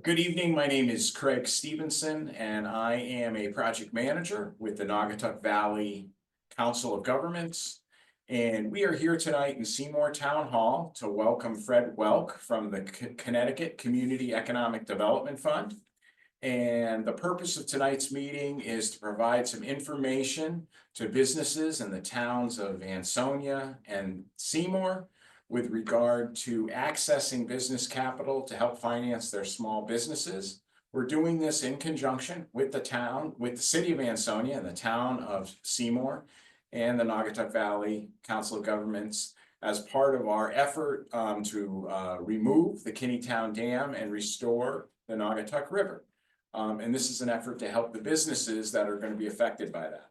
Good evening. My name is Craig Stevenson, and I am a project manager with the Naugatuck+Valley Council of Governments. And we are here tonight in Seymour Town Hall to welcome Fred Welk from the Connecticut Community Economic Development Fund. And the purpose of tonight's meeting is to provide some information to businesses in the towns of Ansonia and Seymour with regard to accessing business capital to help finance their small businesses. We're doing this in conjunction with the city of Ansonia and the town of Seymour and the Naugatuck+Valley Council of Governments as part of our effort to remove the Kinneytown Dam and restore the Naugatuck River. And this is an effort to help the businesses that are going to be affected by that.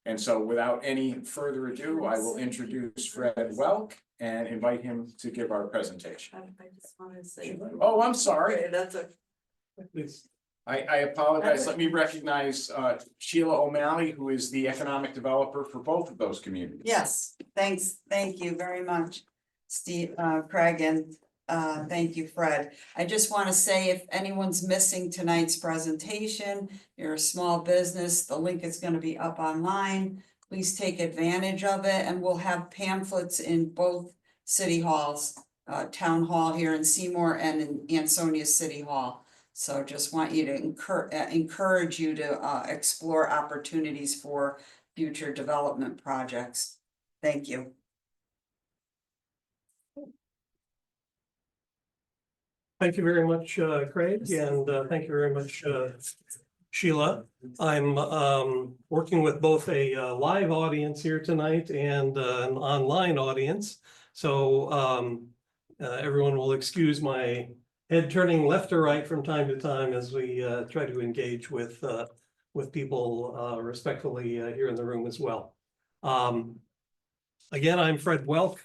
And so without any further ado, I will introduce Fred Welk and invite him to give our presentation. I just wanted to say. Oh, I'm sorry. Okay, that's a. I apologize. Let me recognize Sheila O'Malley, who is the economic developer for both of those communities. Yes, thanks. Thank you very much, Steve, Craig, and thank you, Fred. I just want to say if anyone's missing tonight's presentation, you're a small business, the link is going to be up online. Please take advantage of it, and we'll have pamphlets in both city halls, town hall here in Seymour and in Ansonia City Hall. So just want you to encourage you to explore opportunities for future development projects. Thank you. Thank you very much, Craig, and thank you very much, Sheila. I'm working with both a live audience here tonight and an online audience. So everyone will excuse my head turning left or right from time to time as we try to engage with people respectfully here in the room as well. Again, I'm Fred Welk.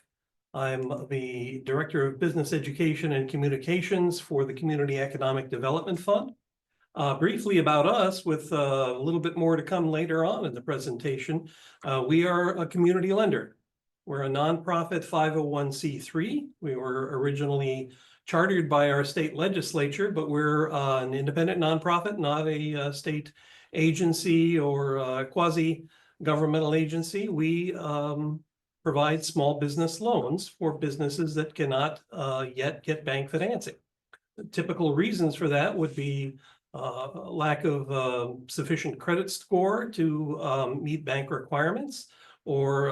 I'm the Director of Business Education and Communications for the Community Economic Development Fund. Briefly about us, with a little bit more to come later on in the presentation, we are a community lender. We're a nonprofit 501c3. We were originally chartered by our state legislature, but we're an independent nonprofit, not a state agency or quasi-governmental agency. We provide small business loans for businesses that cannot yet get bank financing. The typical reasons for that would be lack of sufficient credit score to meet bank requirements, or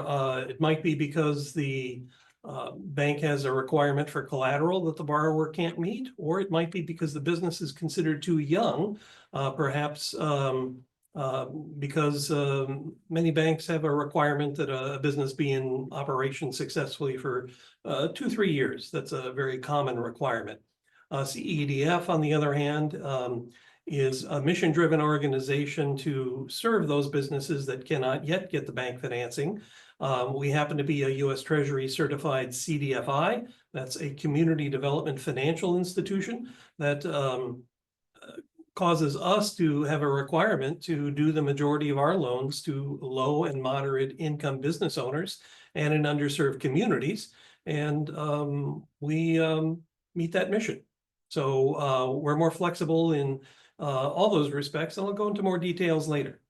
it might be because the bank has a requirement for collateral that the borrower can't meet, or it might be because the business is considered too young, perhaps because many banks have a requirement that a business be in operation successfully for 2-3 years. That's a very common requirement. CEDF, on the other hand, is a mission-driven organization to serve those businesses that cannot yet get the bank financing. We happen to be a U.S. Treasury certified CDFI. That's a community development financial institution that causes us to have a requirement to do the majority of our loans to low and moderate income business owners and in underserved communities. And we meet that mission. So we're more flexible in all those respects, and I'll go into more details later.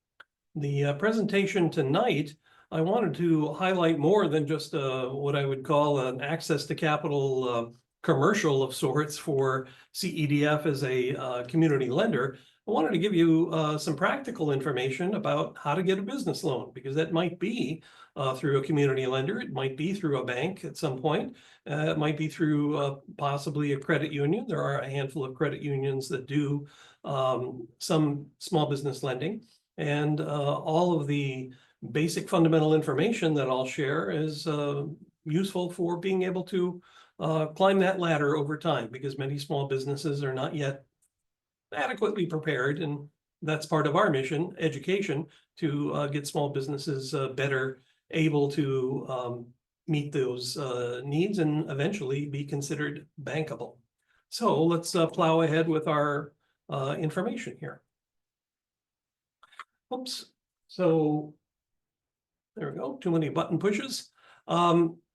The presentation tonight, I wanted to highlight more than just what I would call an access to capital commercial of sorts for CEDF as a community lender. I wanted to give you some practical information about how to get a business loan, because that might be through a community lender. It might be through a bank at some point. It might be through possibly a credit union. There are a handful of credit unions that do some small business lending. And all of the basic fundamental information that I'll share is useful for being able to climb that ladder over time, because many small businesses are not yet adequately prepared, and that's part of our mission, education, to get small businesses better able to meet those needs and eventually be considered bankable. So let's plow ahead with our information here. Oops, so there we go, too many button pushes.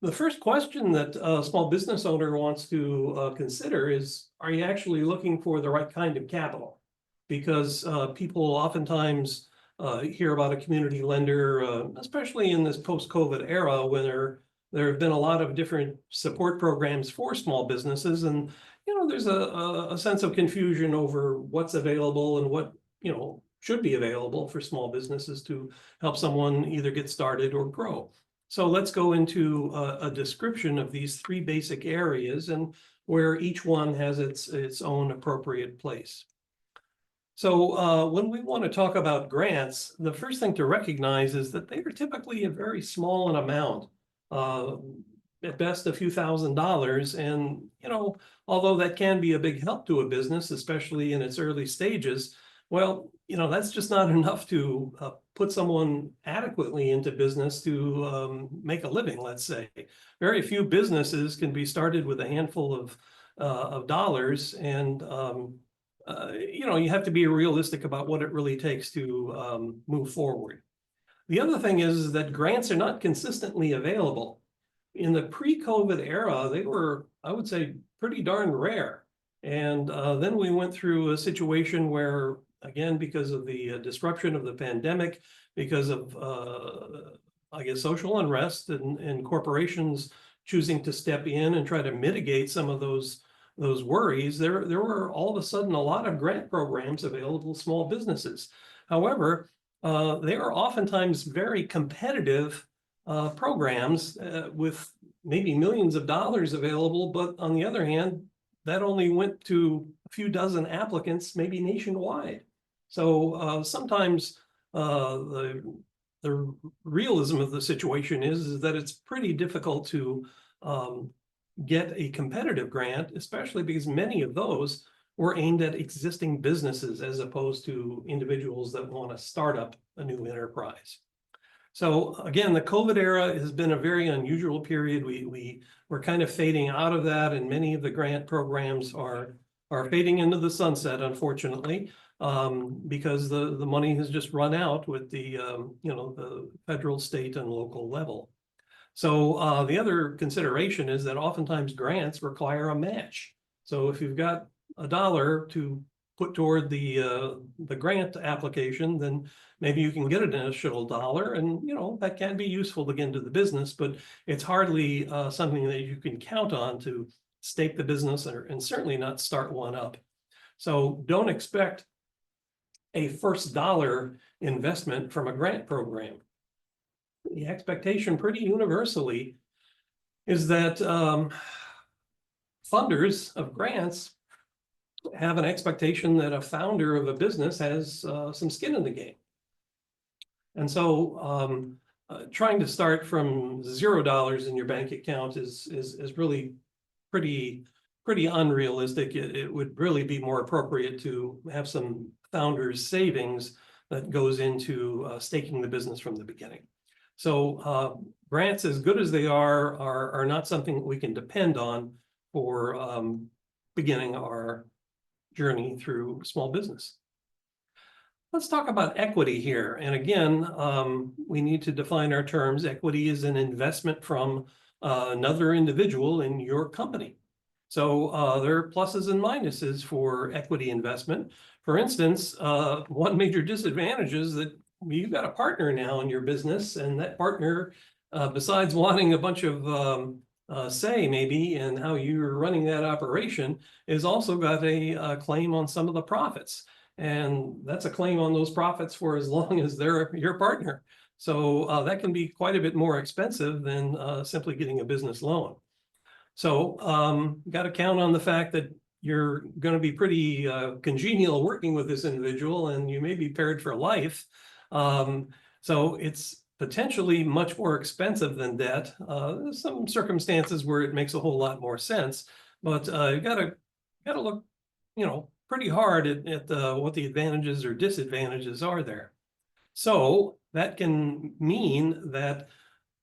the first question that a small business owner wants to consider is, are you actually looking for the right kind of capital? Because people oftentimes hear about a community lender, especially in this post-COVID era, when there have been a lot of different support programs for small businesses, and there's a sense of confusion over what's available and what should be available for small businesses to help someone either get started or grow. So let's go into a description of these three basic areas and where each one has its own appropriate place. So when we want to talk about grants, the first thing to recognize is that they are typically a very small an amount, at best a few $1,000s. And, although that can be a big help to a business, especially in its early stages, well, that's just not enough to put someone adequately into business to make a living, let's say. Very few businesses can be started with a handful of dollars, and you have to be realistic about what it really takes to move forward. The other thing is that grants are not consistently available. In the pre-COVID era, they were, I would say, pretty darn rare. And then we went through a situation where, again, because of the disruption of the pandemic, because of, I guess, social unrest and corporations choosing to step in and try to mitigate some of those worries, there were all of a sudden a lot of grant programs available to small businesses. However, they are oftentimes very competitive programs with maybe millions of dollars available, but on the other hand, that only went to a few dozen applicants, maybe nationwide. So sometimes the realism of the situation is that it's pretty difficult to get a competitive grant, especially because many of those were aimed at existing businesses as opposed to individuals that want to start up a new enterprise. So again, the COVID era has been a very unusual period. We're kind of fading out of that, and many of the grant programs are fading into the sunset, unfortunately, because the money has just run out with the the federal, state, and local level. So the other consideration is that oftentimes grants require a match. So if you've got $1 to put toward the grant application, then maybe you can get an initial $1, and that can be useful again to the business, but it's hardly something that you can count on to stake the business, and certainly not start one up. So don't expect a first dollar investment from a grant program. The expectation pretty universally is that funders of grants have an expectation that a founder of a business has some skin in the game. And so trying to start from $0 in your bank account is really pretty unrealistic. It would really be more appropriate to have some founders' savings that goes into staking the business from the beginning. So grants, as good as they are not something that we can depend on for beginning our journey through small business. Let's talk about equity here. And again, we need to define our terms. Equity is an investment from another individual in your company. So there are pluses and minuses for equity investment. For instance, one major disadvantage is that you've got a partner now in your business, and that partner, besides wanting a bunch of say maybe in how you're running that operation, is also got a claim on some of the profits. And that's a claim on those profits for as long as they're your partner. So that can be quite a bit more expensive than simply getting a business loan. So got to count on the fact that you're going to be pretty congenial working with this individual, and you may be paired for life. So it's potentially much more expensive than debt. There's some circumstances where it makes a whole lot more sense, but you gotta look, pretty hard at what the advantages or disadvantages are there. So that can mean that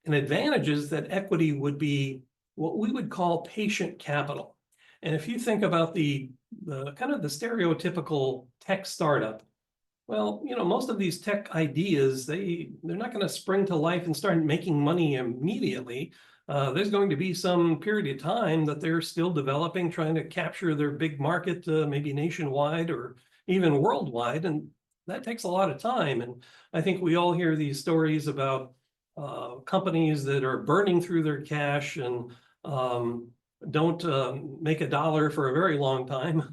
an advantage is that equity would be what we would call patient capital. And if you think about the kind of the stereotypical tech startup, well, most of these tech ideas, they're not going to spring to life and start making money immediately. there's going to be some period of time that they're still developing, trying to capture their big market, maybe nationwide or even worldwide. And that takes a lot of time. And I think we all hear these stories about companies that are burning through their cash and don't make a dollar for a very long time.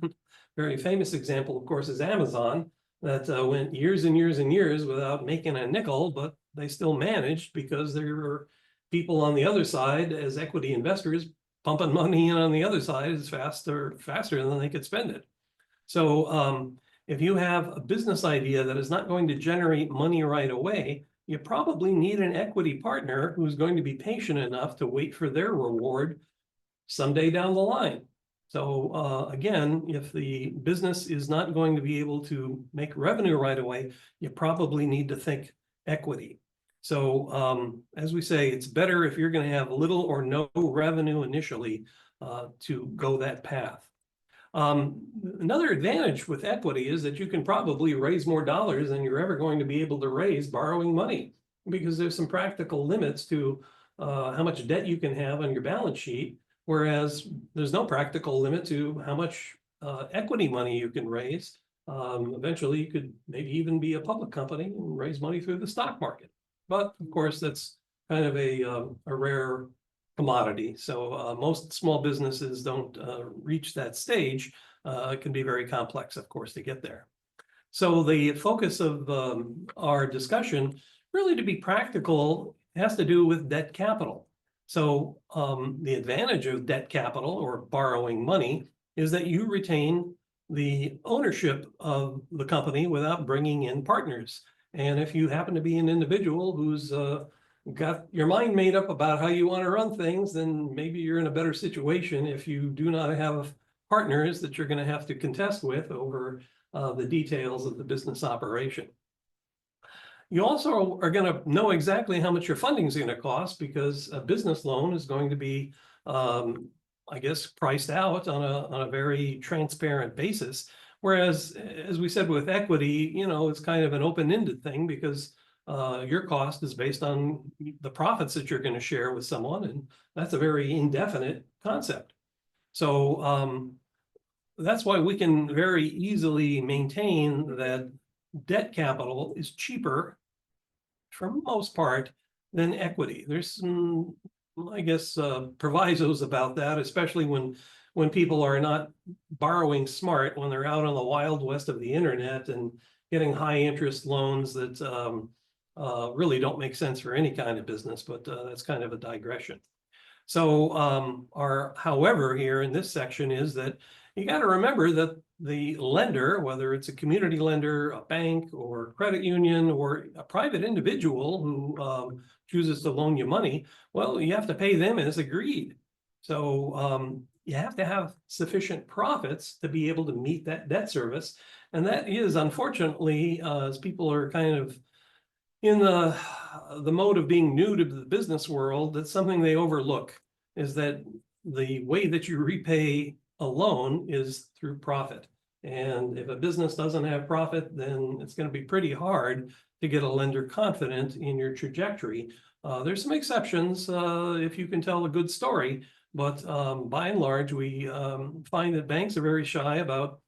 Very famous example, of course, is Amazon, that went years and years and years without making a nickel, but they still managed because there were people on the other side as equity investors pumping money in on the other side as faster than they could spend it. So if you have a business idea that is not going to generate money right away, you probably need an equity partner who's going to be patient enough to wait for their reward someday down the line. So again, if the business is not going to be able to make revenue right away, you probably need to think equity. So as we say, it's better if you're going to have little or no revenue initially to go that path. Another advantage with equity is that you can probably raise more dollars than you're ever going to be able to raise borrowing money, because there's some practical limits to how much debt you can have on your balance sheet, whereas there's no practical limit to how much equity money you can raise. Eventually, you could maybe even be a public company and raise money through the stock market. But of course, that's kind of a rare commodity. So most small businesses don't reach that stage. It can be very complex, of course, to get there. So the focus of our discussion, really to be practical, has to do with debt capital. So the advantage of debt capital or borrowing money is that you retain the ownership of the company without bringing in partners. And if you happen to be an individual who's got your mind made up about how you want to run things, then maybe you're in a better situation if you do not have partners that you're going to have to contest with over the details of the business operation. You also are going to know exactly how much your funding is going to cost, because a business loan is going to be, I guess, priced out on a very transparent basis. Whereas, as we said with equity, you know, it's kind of an open-ended thing, because your cost is based on the profits that you're going to share with someone, and that's a very indefinite concept. So that's why we can very easily maintain that debt capital is cheaper, for the most part, than equity. There's some, I guess, provisos about that, especially when people are not borrowing smart, when they're out on the wild west of the internet and getting high interest loans that really don't make sense for any kind of business, but that's kind of a digression. So our however here in this section is that you got to remember that the lender, whether it's a community lender, a bank, or credit union, or a private individual who chooses to loan you money, well, you have to pay them as agreed. So you have to have sufficient profits to be able to meet that debt service. And that is, unfortunately, as people are kind of in the mode of being new to the business world, that's something they overlook, is that the way that you repay a loan is through profit. And if a business doesn't have profit, then it's going to be pretty hard to get a lender confident in your trajectory. There's some exceptions if you can tell a good story, but by and large, we find that banks are very shy about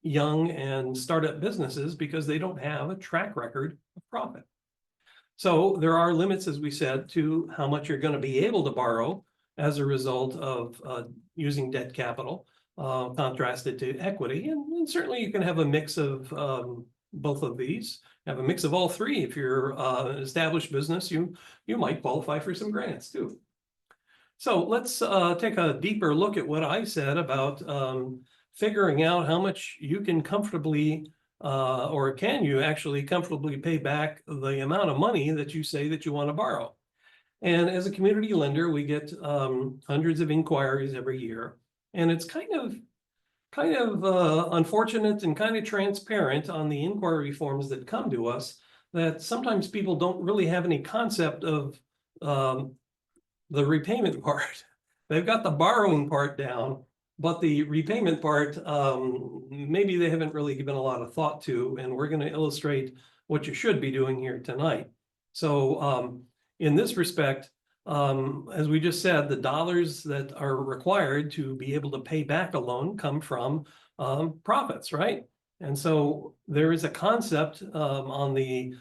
young and startup businesses because they don't have a track record of profit. So there are limits, as we said, to how much you're going to be able to borrow as a result of using debt capital, contrasted to equity. And certainly you can have a mix of both of these, have a mix of all three. If you're an established business, you might qualify for some grants too. So let's take a deeper look at what I said about figuring out how much you can comfortably or can you actually comfortably pay back the amount of money that you say that you want to borrow. And as a community lender, we get hundreds of inquiries every year. And it's kind of unfortunate and kind of transparent on the inquiry forms that come to us that sometimes people don't really have any concept of the repayment part. They've got the borrowing part down, but the repayment part, maybe they haven't really given a lot of thought to, and we're going to illustrate what you should be doing here tonight. So in this respect, As we just said, the dollars that are required to be able to pay back a loan come from profits, right? And so there is a concept on the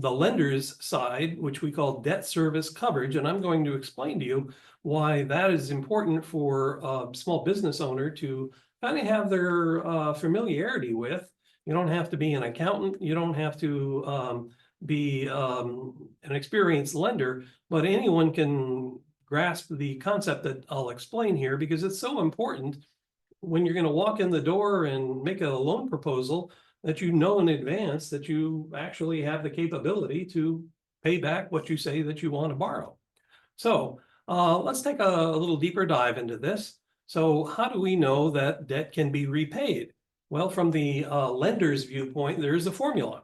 lender's side, which we call debt service coverage, and I'm going to explain to you why that is important for a small business owner to kind of have their familiarity with. You don't have to be an accountant, you don't have to be an experienced lender, but anyone can grasp the concept that I'll explain here because it's so important when you're going to walk in the door and make a loan proposal that you know in advance that you actually have the capability to pay back what you say that you want to borrow. So let's take a little deeper dive into this. So how do we know that debt can be repaid? Well, from the lender's viewpoint, there is a formula.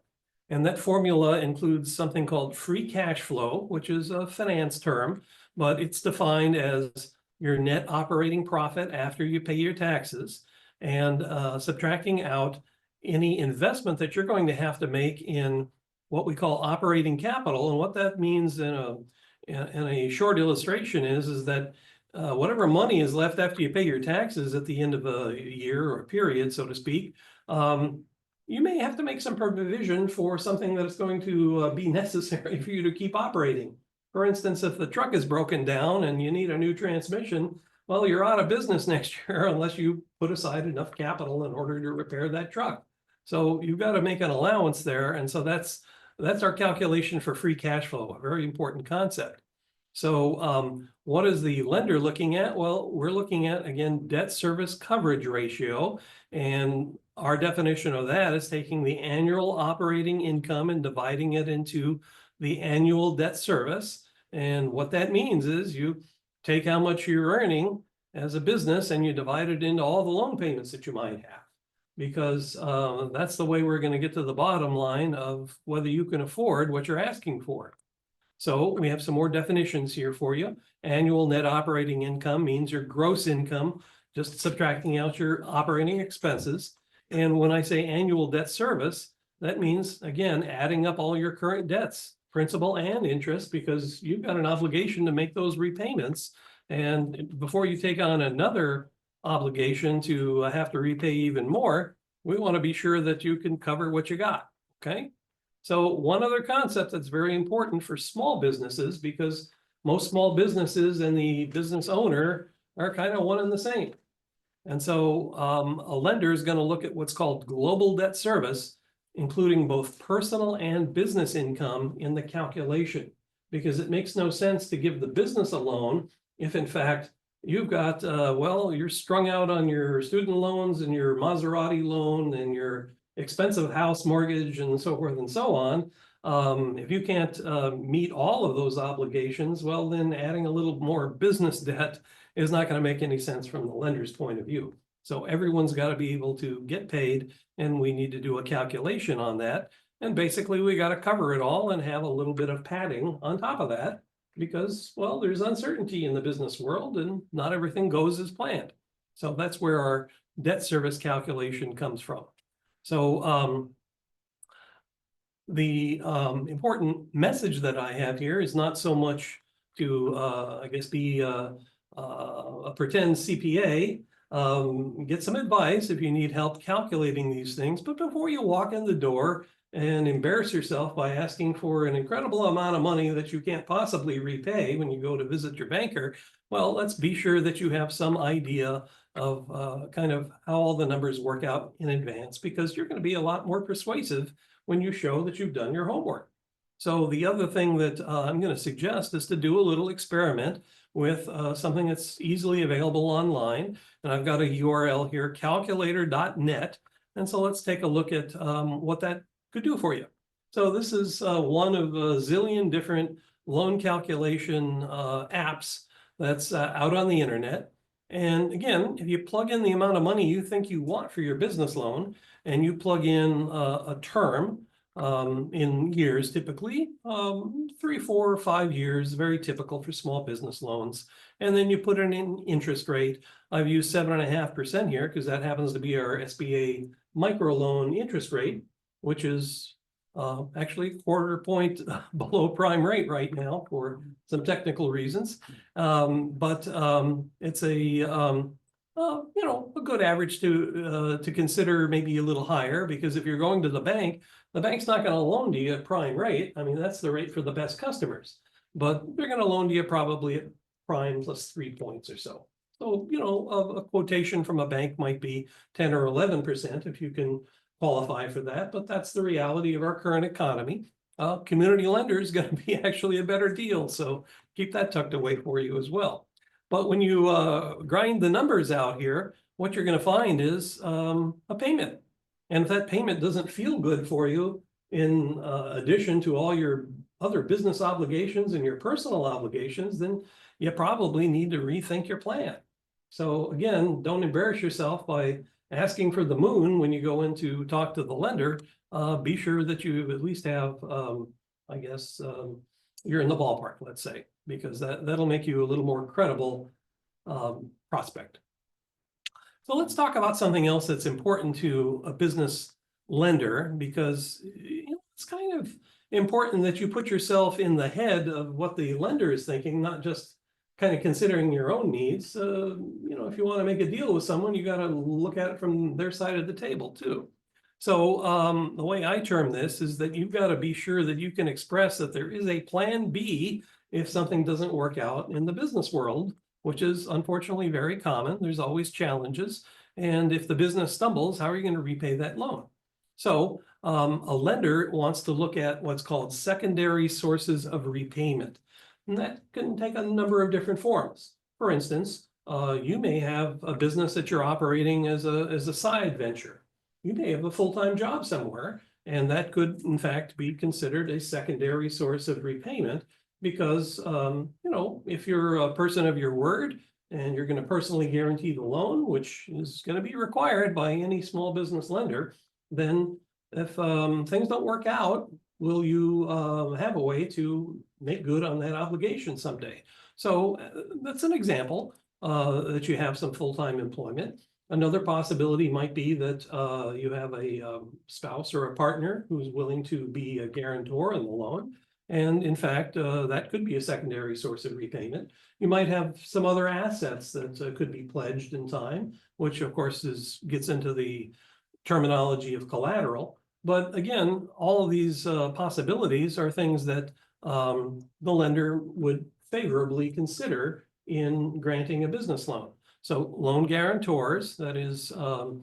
And that formula includes something called free cash flow, which is a finance term, but it's defined as your net operating profit after you pay your taxes and subtracting out any investment that you're going to have to make in what we call operating capital. And what that means in a short illustration is that whatever money is left after you pay your taxes at the end of a year or a period, so to speak, you may have to make some provision for something that is going to be necessary for you to keep operating. For instance, if the truck is broken down and you need a new transmission, well, you're out of business next year unless you put aside enough capital in order to repair that truck. So you've got to make an allowance there. And so that's our calculation for free cash flow, a very important concept. So what is the lender looking at? Well, we're looking at, again, debt service coverage ratio. And our definition of that is taking the annual operating income and dividing it into the annual debt service. And what that means is you take how much you're earning as a business and you divide it into all the loan payments that you might have. Because that's the way we're going to get to the bottom line of whether you can afford what you're asking for. So we have some more definitions here for you. Annual net operating income means your gross income, just subtracting out your operating expenses. And when I say annual debt service, that means, again, adding up all your current debts, principal and interest, because you've got an obligation to make those repayments. And before you take on another obligation to have to repay even more, we want to be sure that you can cover what you got, okay? So one other concept that's very important for small businesses, because most small businesses and the business owner are kind of one and the same. And so a lender is going to look at what's called global debt service, including both personal and business income in the calculation, because it makes no sense to give the business a loan if in fact you've got, well, you're strung out on your student loans and your Maserati loan and your expensive house mortgage and so forth and so on. If you can't meet all of those obligations, well, then adding a little more business debt is not going to make any sense from the lender's point of view. So everyone's got to be able to get paid, and we need to do a calculation on that. And basically, we got to cover it all and have a little bit of padding on top of that because, well, there's uncertainty in the business world and not everything goes as planned. So that's where our debt service calculation comes from. So the important message that I have here is not so much to, I guess, be a pretend CPA. Get some advice if you need help calculating these things. But before you walk in the door and embarrass yourself by asking for an incredible amount of money that you can't possibly repay when you go to visit your banker, well, let's be sure that you have some idea of kind of how all the numbers work out in advance, because you're going to be a lot more persuasive when you show that you've done your homework. So the other thing that I'm going to suggest is to do a little experiment with something that's easily available online. And I've got a URL here, calculator.net. And so let's take a look at what that could do for you. So this is one of a zillion different loan calculation apps that's out on the internet. And again, if you plug in the amount of money you think you want for your business loan, and you plug in a term in years, typically 3, 4, 5 years, very typical for small business loans. And then you put in an interest rate. I've used 7.5% here because that happens to be our SBA microloan interest rate, which is actually a quarter point below prime rate right now for some technical reasons. But it's a good average to consider, maybe a little higher, because if you're going to the bank's not going to loan to you at prime rate. I mean, that's the rate for the best customers, but they're going to loan to you probably at prime plus 3 points or so. So, a quotation from a bank might be 10 or 11% if you can qualify for that, but that's the reality of our current economy. Community lender is going to be actually a better deal, so keep that tucked away for you as well. But when you grind the numbers out here, what you're going to find is a payment. And if that payment doesn't feel good for you, in addition to all your other business obligations and your personal obligations, then you probably need to rethink your plan. So again, don't embarrass yourself by asking for the moon when you go in to talk to the lender. Be sure that you at least have, you're in the ballpark, let's say, because that'll make you a little more credible prospect. So let's talk about something else that's important to a business lender, because it's kind of important that you put yourself in the head of what the lender is thinking, not just kind of considering your own needs. If you want to make a deal with someone, you got to look at it from their side of the table too. So the way I term this is that you've got to be sure that you can express that there is a plan B if something doesn't work out in the business world, which is unfortunately very common. There's always challenges. And if the business stumbles, how are you going to repay that loan? So a lender wants to look at what's called secondary sources of repayment. And that can take a number of different forms. For instance, you may have a business that you're operating as a side venture. You may have a full-time job somewhere, and that could, in fact, be considered a secondary source of repayment because, if you're a person of your word and you're going to personally guarantee the loan, which is going to be required by any small business lender, then if things don't work out, will you have a way to make good on that obligation someday? So that's an example that you have some full-time employment. Another possibility might be that you have a spouse or a partner who's willing to be a guarantor in the loan. And in fact, that could be a secondary source of repayment. You might have some other assets that could be pledged in time, which of course gets into the terminology of collateral. But again, all of these possibilities are things that the lender would favorably consider in granting a business loan. So loan guarantors, that is, a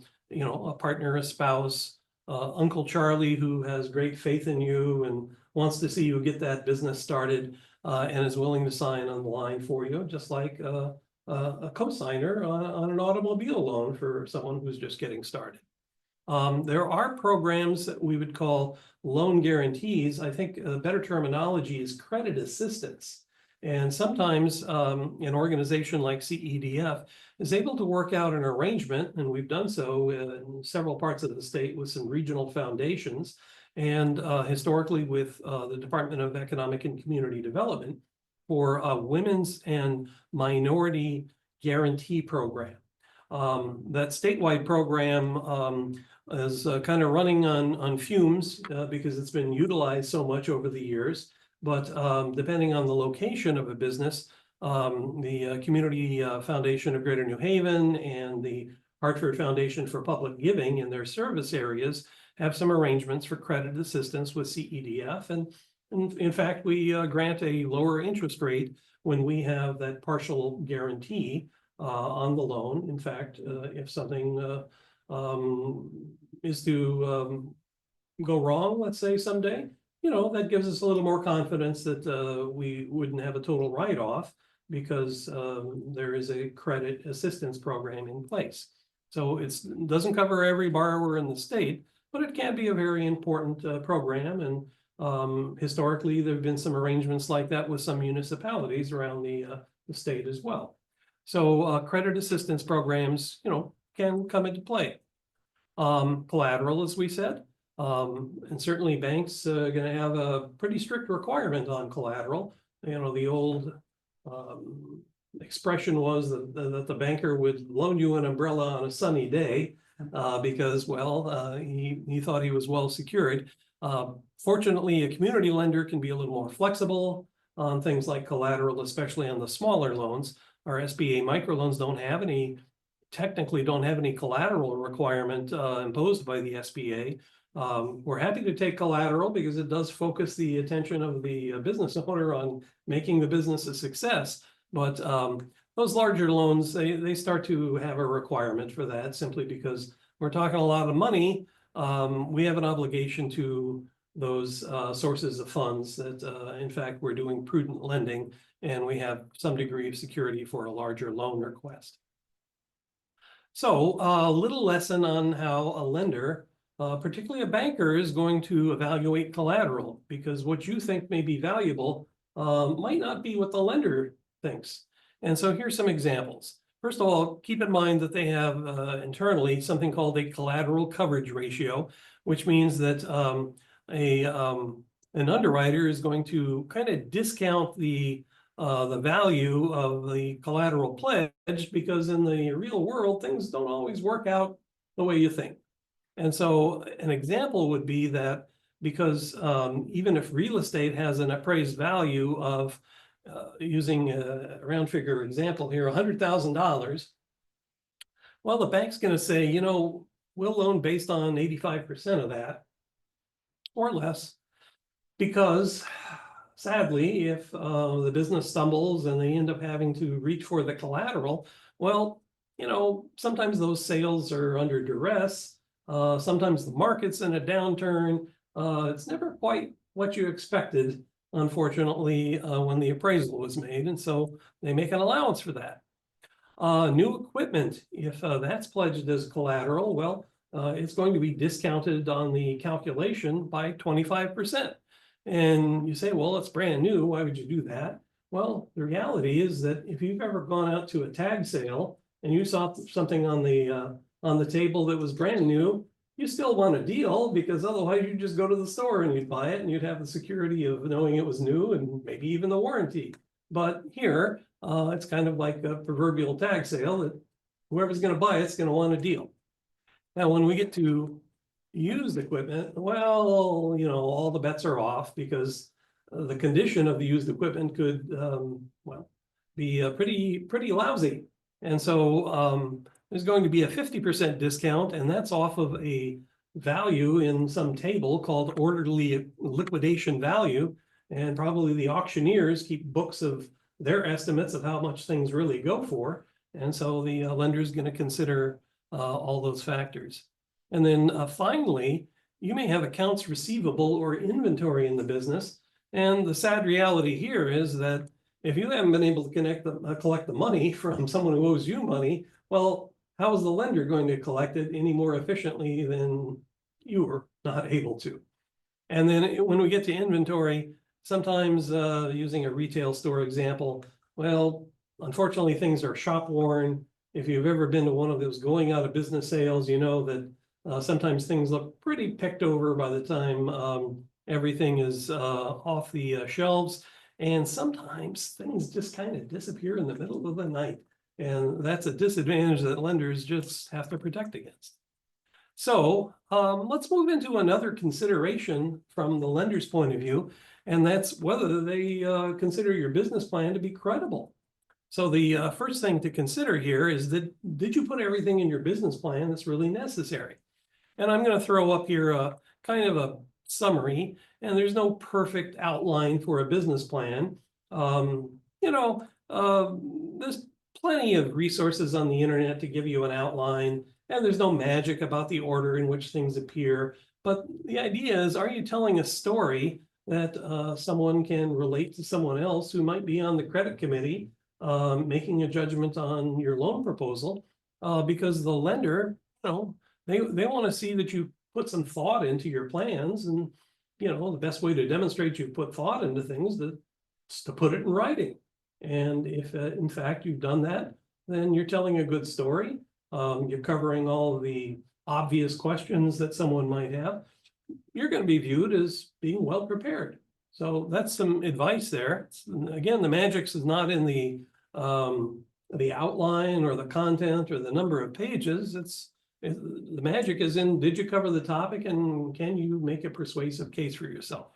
partner, a spouse, Uncle Charlie who has great faith in you and wants to see you get that business started and is willing to sign on the line for you, just like a co-signer on an automobile loan for someone who's just getting started. There are programs that we would call loan guarantees. I think a better terminology is credit assistance. And sometimes an organization like CEDF is able to work out an arrangement, and we've done so in several parts of the state with some regional foundations, and historically with the Department of Economic and Community Development for a women's and minority guarantee program. That statewide program is kind of running on fumes because it's been utilized so much over the years. But depending on the location of a business, the Community Foundation of Greater New Haven and the Hartford Foundation for Public Giving in their service areas have some arrangements for credit assistance with CEDF. And in fact, we grant a lower interest rate when we have that partial guarantee on the loan. In fact, if something is to go wrong, let's say someday, that gives us a little more confidence that we wouldn't have a total write-off because there is a credit assistance program in place. So it doesn't cover every borrower in the state, but it can be a very important program. And historically, there have been some arrangements like that with some municipalities around the state as well. So credit assistance programs, can come into play. Collateral, as we said. And certainly banks are going to have a pretty strict requirement on collateral. The old expression was that the banker would loan you an umbrella on a sunny day. because, well, he thought he was well secured. Fortunately, a community lender can be a little more flexible on things like collateral, especially on the smaller loans. Our SBA microloans technically don't have any collateral requirement imposed by the SBA. We're happy to take collateral because it does focus the attention of the business owner on making the business a success. But those larger loans, they start to have a requirement for that simply because we're talking a lot of money. We have an obligation to those sources of funds that in fact, we're doing prudent lending and we have some degree of security for a larger loan request. So a little lesson on how a lender, particularly a banker, is going to evaluate collateral, because what you think may be valuable might not be what the lender thinks. And so here's some examples. First of all, keep in mind that they have internally something called a collateral coverage ratio, which means that an underwriter is going to kind of discount the value of the collateral pledge, because in the real world, things don't always work out the way you think. And so an example would be that because even if real estate has an appraised value of, using a round figure example here, $100,000, well, the bank's going to say, you know, we'll loan based on 85% of that or less, because sadly, if the business stumbles and they end up having to reach for the collateral, well, you know, sometimes those sales are under duress. Sometimes the market's in a downturn. It's never quite what you expected, unfortunately, when the appraisal was made. And so they make an allowance for that. New equipment, if that's pledged as collateral, well, it's going to be discounted on the calculation by 25%. And you say, well, it's brand new. Why would you do that? Well, the reality is that if you've ever gone out to a tag sale and you saw something on the table that was brand new, you still want a deal, because otherwise you just go to the store and you'd buy it and you'd have the security of knowing it was new and maybe even the warranty. But here, it's kind of like a proverbial tag sale that whoever's going to buy it's going to want a deal. Now, when we get to used equipment, well, you know, all the bets are off, because the condition of the used equipment could, well, be pretty lousy. And so there's going to be a 50% discount, and that's off of a value in some table called orderly liquidation value. And probably the auctioneers keep books of their estimates of how much things really go for. And so the lender is going to consider all those factors. And then finally, you may have accounts receivable or inventory in the business. And the sad reality here is that if you haven't been able to collect the money from someone who owes you money, well, how is the lender going to collect it any more efficiently than you were not able to? And then when we get to inventory, sometimes using a retail store example, well, unfortunately, things are shop worn. If you've ever been to one of those going out of business sales, you know that sometimes things look pretty picked over by the time everything is off the shelves. And sometimes things just kind of disappear in the middle of the night. And that's a disadvantage that lenders just have to protect against. So let's move into another consideration from the lender's point of view, and that's whether they consider your business plan to be credible. So the first thing to consider here is that, did you put everything in your business plan that's really necessary? And I'm going to throw up here kind of a summary, and there's no perfect outline for a business plan. There's plenty of resources on the internet to give you an outline, and there's no magic about the order in which things appear. But the idea is, are you telling a story that someone can relate to someone else who might be on the credit committee making a judgment on your loan proposal? Because the lender, they want to see that you put some thought into your plans. And, the best way to demonstrate you've put thought into things is to put it in writing. And if in fact you've done that, then you're telling a good story. You're covering all of the obvious questions that someone might have. You're going to be viewed as being well prepared. So that's some advice there. Again, the magic is not in the outline or the content or the number of pages. It's The magic is in, did you cover the topic and can you make a persuasive case for yourself?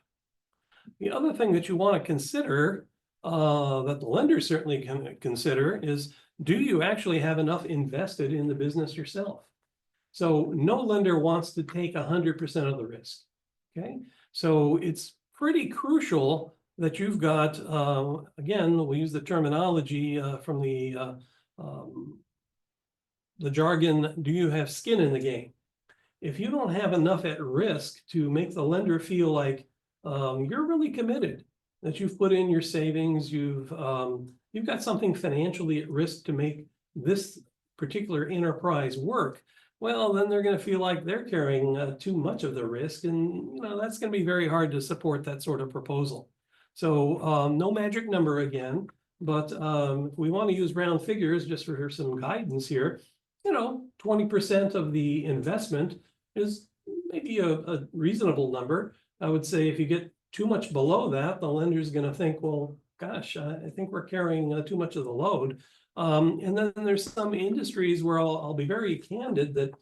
The other thing that you want to consider, that the lender certainly can consider, is do you actually have enough invested in the business yourself? So no lender wants to take 100% of the risk, okay? So it's pretty crucial that you've got, again, we'll use the terminology from the jargon, do you have skin in the game? If you don't have enough at risk to make the lender feel like you're really committed, that you've put in your savings, you've got something financially at risk to make this particular enterprise work, well, then they're going to feel like they're carrying too much of the risk, and that's going to be very hard to support that sort of proposal. So no magic number again, but if we want to use round figures just for some guidance here, 20% of the investment is maybe a reasonable number. I would say if you get too much below that, the lender's going to think, well, gosh, I think we're carrying too much of the load. And then there's some industries where I'll be very candid that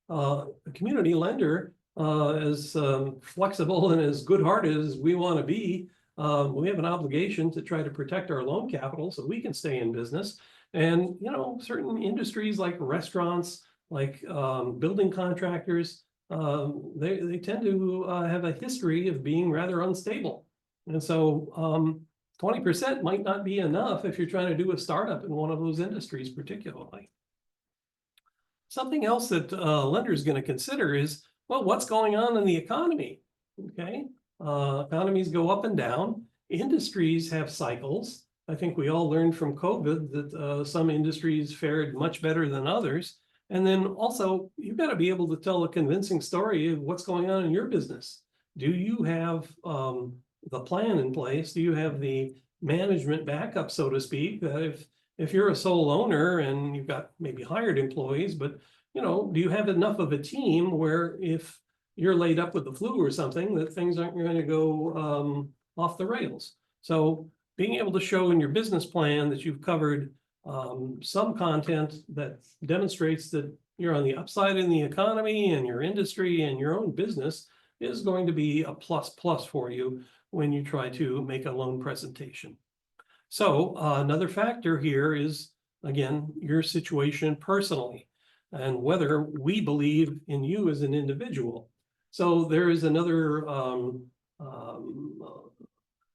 a community lender, as flexible and as good-hearted as we want to be, we have an obligation to try to protect our loan capital so we can stay in business. And, certain industries like restaurants, like building contractors, they tend to have a history of being rather unstable. And so 20% might not be enough if you're trying to do a startup in one of those industries particularly. Something else that a lender is going to consider is, well, what's going on in the economy? Okay, economies go up and down. Industries have cycles. I think we all learned from COVID that some industries fared much better than others. And then also, you've got to be able to tell a convincing story of what's going on in your business. Do you have the plan in place? Do you have the management backup, so to speak, that if you're a sole owner and you've got maybe hired employees, but do you have enough of a team where if you're laid up with the flu or something, that things aren't going to go off the rails? So being able to show in your business plan that you've covered some content that demonstrates that you're on the upside in the economy and your industry and your own business is going to be a plus for you when you try to make a loan presentation. So another factor here is, again, your situation personally and whether we believe in you as an individual. So there is another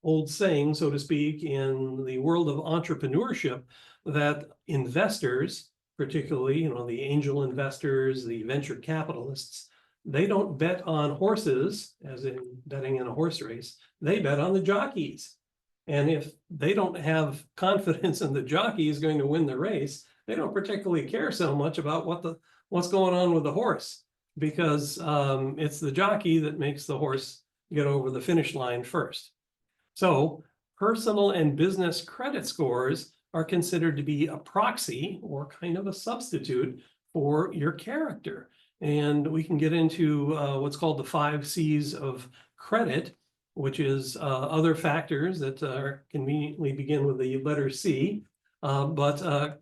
old saying, so to speak, in the world of entrepreneurship that investors, particularly, the angel investors, the venture capitalists, they don't bet on horses, as in betting in a horse race. They bet on the jockeys. And if they don't have confidence in the jockey is going to win the race, they don't particularly care so much about what's going on with the horse, because it's the jockey that makes the horse get over the finish line first. So personal and business credit scores are considered to be a proxy or kind of a substitute for your character. And we can get into what's called the 5 C's of credit, which is other factors that conveniently begin with the letter C. But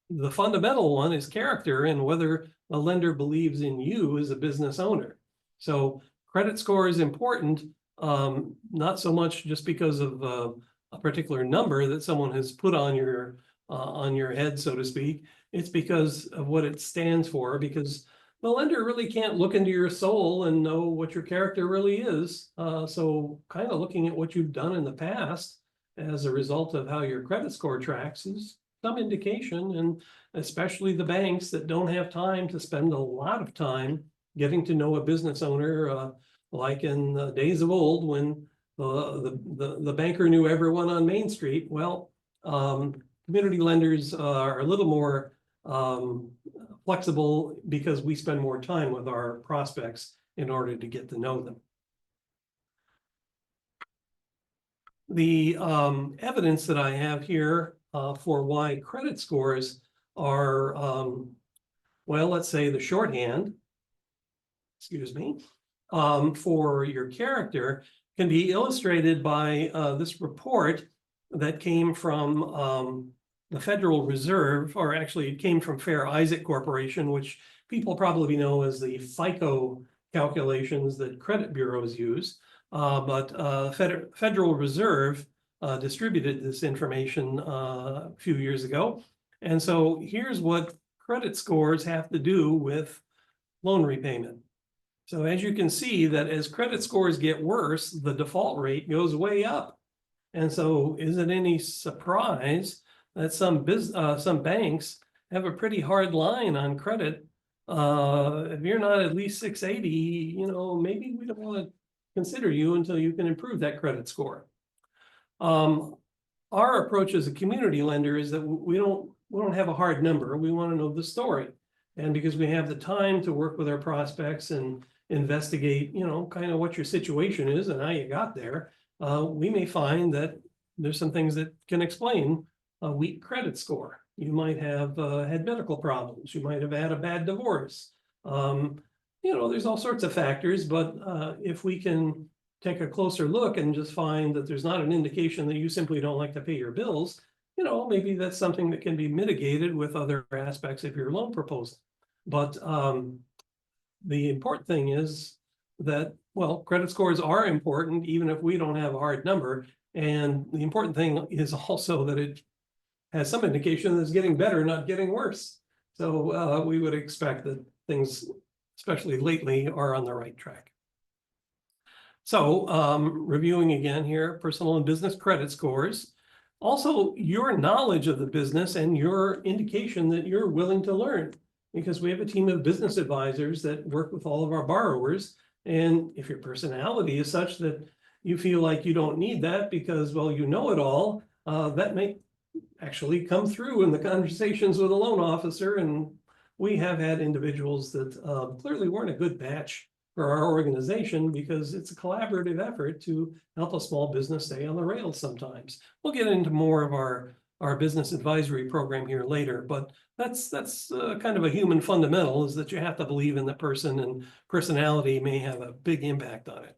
the fundamental one is character and whether a lender believes in you as a business owner. So credit score is important, not so much just because of a particular number that someone has put on your head, so to speak. It's because of what it stands for, because the lender really can't look into your soul and know what your character really is. So kind of looking at what you've done in the past as a result of how your credit score tracks is some indication, and especially the banks that don't have time to spend a lot of time getting to know a business owner, like in the days of old when the banker knew everyone on Main Street. Well, community lenders are a little more flexible because we spend more time with our prospects in order to get to know them. The evidence that I have here for why credit scores are, well, let's say the shorthand, excuse me, for your character can be illustrated by this report that came from the Federal Reserve, or actually it came from Fair Isaac Corporation, which people probably know as the FICO calculations that credit bureaus use. But Federal Reserve distributed this information a few years ago. And so here's what credit scores have to do with loan repayment. So as you can see, that as credit scores get worse, the default rate goes way up. And so is it any surprise that some banks have a pretty hard line on credit? If you're not at least 680, you know, maybe we don't want to consider you until you can improve that credit score. Our approach as a community lender is that we don't have a hard number. We want to know the story. And because we have the time to work with our prospects and investigate, you know, kind of what your situation is and how you got there, we may find that there's some things that can explain a weak credit score. You might have had medical problems. You might have had a bad divorce. You know, there's all sorts of factors, but if we can take a closer look and just find that there's not an indication that you simply don't like to pay your bills, you know, maybe that's something that can be mitigated with other aspects of your loan proposal. But the important thing is that, well, credit scores are important, even if we don't have a hard number. And the important thing is also that it has some indication that it's getting better, not getting worse. So we would expect that things, especially lately, are on the right track. So reviewing again here, personal and business credit scores. Also, your knowledge of the business and your indication that you're willing to learn, because we have a team of business advisors that work with all of our borrowers. And if your personality is such that you feel like you don't need that because, well, you know it all, that may actually come through in the conversations with a loan officer. And we have had individuals that clearly weren't a good match for our organization because it's a collaborative effort to help a small business stay on the rails sometimes. We'll get into more of our business advisory program here later, but that's kind of a human fundamental, is that you have to believe in the person, and personality may have a big impact on it.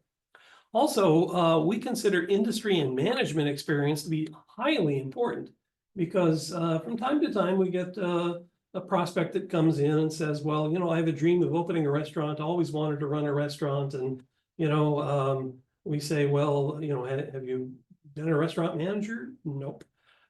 Also, we consider industry and management experience to be highly important because from time to time we get a prospect that comes in and says, well, you know, I have a dream of opening a restaurant, always wanted to run a restaurant. And, you know, we say, well, you know, have you been a restaurant manager? Nope.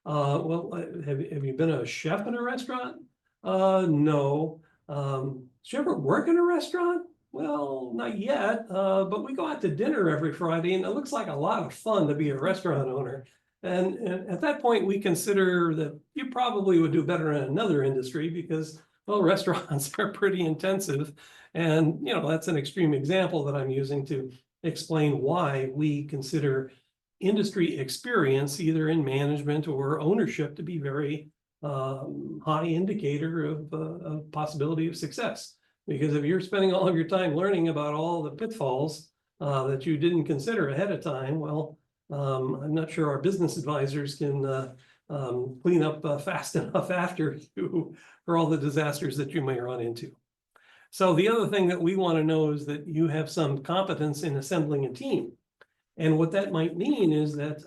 Well, have you been a chef in a restaurant? No. Did you ever work in a restaurant? Well, not yet, but we go out to dinner every Friday, and it looks like a lot of fun to be a restaurant owner. And at that point, we consider that you probably would do better in another industry because, well, restaurants are pretty intensive. And, you know, that's an extreme example that I'm using to explain why we consider industry experience, either in management or ownership, to be very high indicator of possibility of success. Because if you're spending all of your time learning about all the pitfalls that you didn't consider ahead of time, well, I'm not sure our business advisors can clean up fast enough after you for all the disasters that you may run into. So the other thing that we want to know is that you have some competence in assembling a team. And what that might mean is that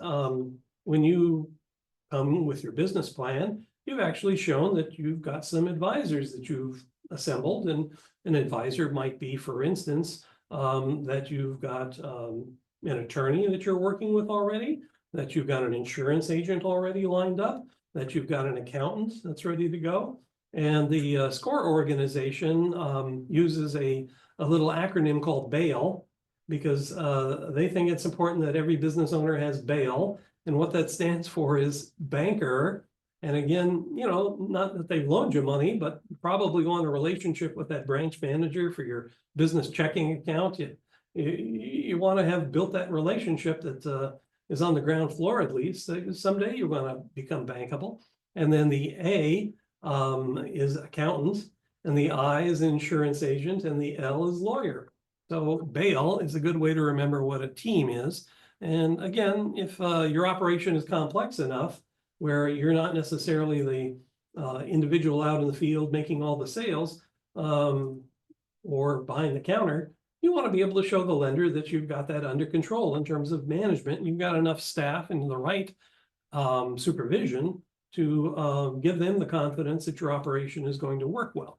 when you come with your business plan, you've actually shown that you've got some advisors that you've assembled. And an advisor might be, for instance, that you've got an attorney that you're working with already, that you've got an insurance agent already lined up, that you've got an accountant that's ready to go. And the SCORE organization uses a little acronym called BAIL, because they think it's important that every business owner has BAIL. And what that stands for is banker. And again, you know, not that they've loaned you money, but probably want a relationship with that branch manager for your business checking account. You want to have built that relationship that is on the ground floor, at least. Someday you want to become bankable. And then the A is accountant, and the I is insurance agent, and the L is lawyer. So BAIL is a good way to remember what a team is. And again, if your operation is complex enough where you're not necessarily the individual out in the field making all the sales or behind the counter, you want to be able to show the lender that you've got that under control in terms of management. You've got enough staff and the right supervision to give them the confidence that your operation is going to work well.